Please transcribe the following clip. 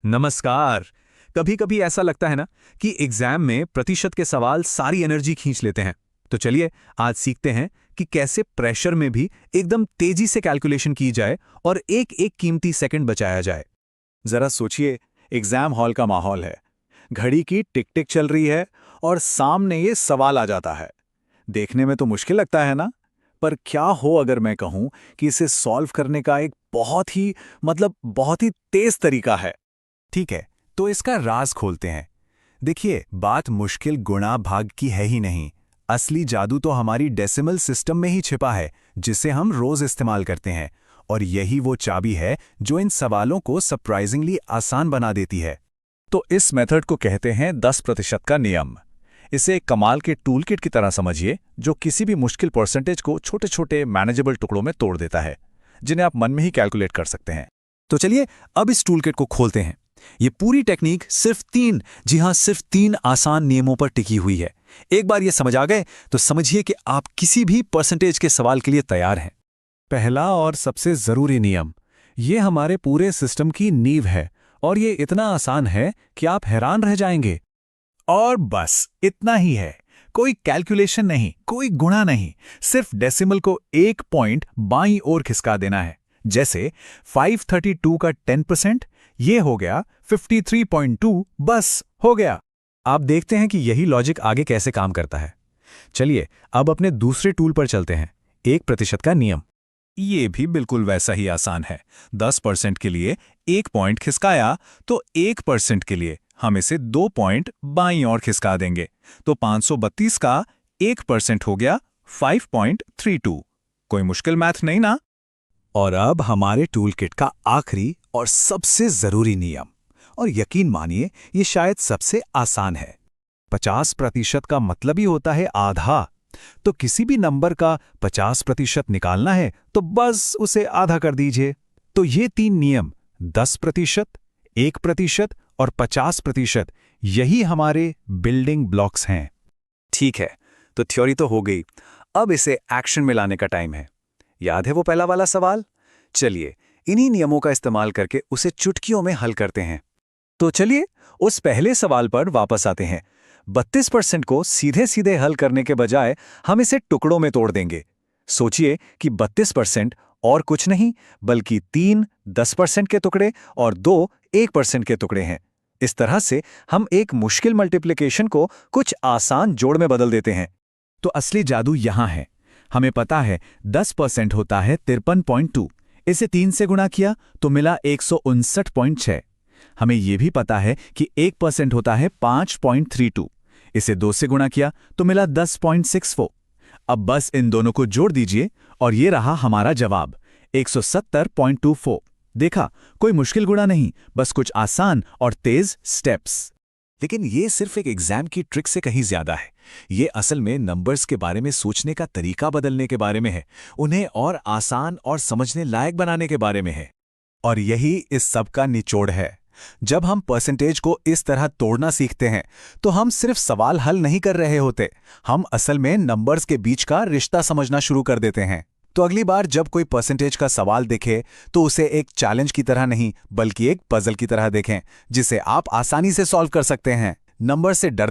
नमस्कार। कभी कभी ऐसा लगता है ना कि एग्जाम में प्रतिशत के सवाल सारी एनर्जी खींच लेते हैं। तो चलिए आज सीखते हैं कि कैसे प्रेशर में भी एकदम तेजी से कैलकुलेशन की जाए और एक एक कीमती सेकंड बचाया जाए। जरा सोचिए, एग्जाम हॉल का माहौल है। घड़ी की टिक टिक चल रही है और सामने ये सवाल आ जाता है। देखने में तो मुश्किल लगता है ना? पर क्या हो अगर मैं कहूं कि इसे सॉल्व करने का एक बहुत ही तेज तरीका है। ठीक है, तो इसका राज खोलते हैं। देखिए, बात मुश्किल गुणा भाग की है ही नहीं। असली जादू तो हमारी डेसिमल सिस्टम में ही छिपा है, जिसे हम रोज इस्तेमाल करते हैं। और यही वो चाबी है जो इन सवालों को सरप्राइजिंगली आसान बना देती है। तो इस मेथड को कहते हैं 10% का नियम। इसे एक कमाल के टूलकिट की तरह समझिए, जो किसी भी मुश्किल परसेंटेज को छोटे छोटे मैनेजेबल टुकड़ों में तोड़ देता है, जिन्हें आप मन में ही कैलकुलेट कर सकते हैं। तो चलिए अब इस टूलकिट को खोलते हैं। ये पूरी टेक्निक सिर्फ तीन, जी हां, सिर्फ तीन आसान नियमों पर टिकी हुई है। एक बार ये समझ आ गए तो समझिए कि आप किसी भी परसेंटेज के सवाल के लिए तैयार हैं। पहला और सबसे जरूरी नियम, ये हमारे पूरे सिस्टम की नींव है और ये इतना आसान है कि आप हैरान रह जाएंगे। और बस इतना ही है। कोई कैलकुलेशन नहीं, कोई गुणा नहीं, सिर्फ डेसिमल को एक पॉइंट बाईं ओर खिसका देना है। जैसे 532 का 10%, ये हो गया 53.2, बस हो गया। आप देखते हैं कि यही लॉजिक आगे कैसे काम करता है। चलिए अब अपने दूसरे टूल पर चलते हैं, 1% का नियम। ये भी बिल्कुल वैसा ही आसान है। 10% के लिए एक पॉइंट खिसकाया तो 1% के लिए हम इसे 2 पॉइंट बाईं ओर खिसका देंगे, तो 532 का 1% हो गया 5.32। कोई मुश्किल मैथ नहीं ना? और अब हमारे टूलकिट का आखिरी और सबसे जरूरी नियम, और यकीन मानिए ये शायद सबसे आसान है। 50% का मतलब ही होता है आधा। तो किसी भी नंबर का 50% निकालना है तो बस उसे आधा कर दीजिए। तो ये तीन नियम, 10%, 1% और 50%, यही हमारे बिल्डिंग ब्लॉक्स हैं। ठीक है, तो थ्योरी तो हो गई। अब इसे एक्शन में लाने का टाइम है। याद है वो पहला वाला सवाल? चलिए इन्हीं नियमों का इस्तेमाल करके उसे चुटकियों में हल करते हैं। तो चलिए उस पहले सवाल पर वापस आते हैं। 32% को सीधे सीधे हल करने के बजाय हम इसे टुकड़ों में तोड़ देंगे। सोचिए कि 32% और कुछ नहीं बल्कि 3 10% के टुकड़े और 2 1% के टुकड़े हैं। इस तरह से हम एक मुश्किल मल्टीप्लिकेशन को कुछ आसान जोड़ में बदल देते हैं। तो असली जादू यहां है। हमें पता है 10% होता है 53.2, इसे 3 से गुणा किया तो मिला 159.6। हमें यह भी पता है कि 1% होता है 5.32, इसे 2 से गुणा किया तो मिला 10.64। अब बस इन दोनों को जोड़ दीजिए और ये रहा हमारा जवाब, 170.24। देखा, कोई मुश्किल गुणा नहीं, बस कुछ आसान और तेज स्टेप्स। लेकिन ये सिर्फ एक एग्जाम की ट्रिक से कहीं ज्यादा है। ये असल में नंबर्स के बारे में सोचने का तरीका बदलने के बारे में है, उन्हें और आसान और समझने लायक बनाने के बारे में है। और यही इस सब का निचोड़ है। जब हम परसेंटेज को इस तरह तोड़ना सीखते हैं तो हम सिर्फ सवाल हल नहीं कर रहे होते, हम असल में नंबर्स के बीच का रिश्ता समझना शुरू कर देते हैं। तो अगली बार जब कोई परसेंटेज का सवाल दिखे तो उसे एक चैलेंज की तरह नहीं बल्कि एक पजल की तरह देखें, जिसे आप आसानी से सॉल्व कर सकते हैं। नंबर से डरना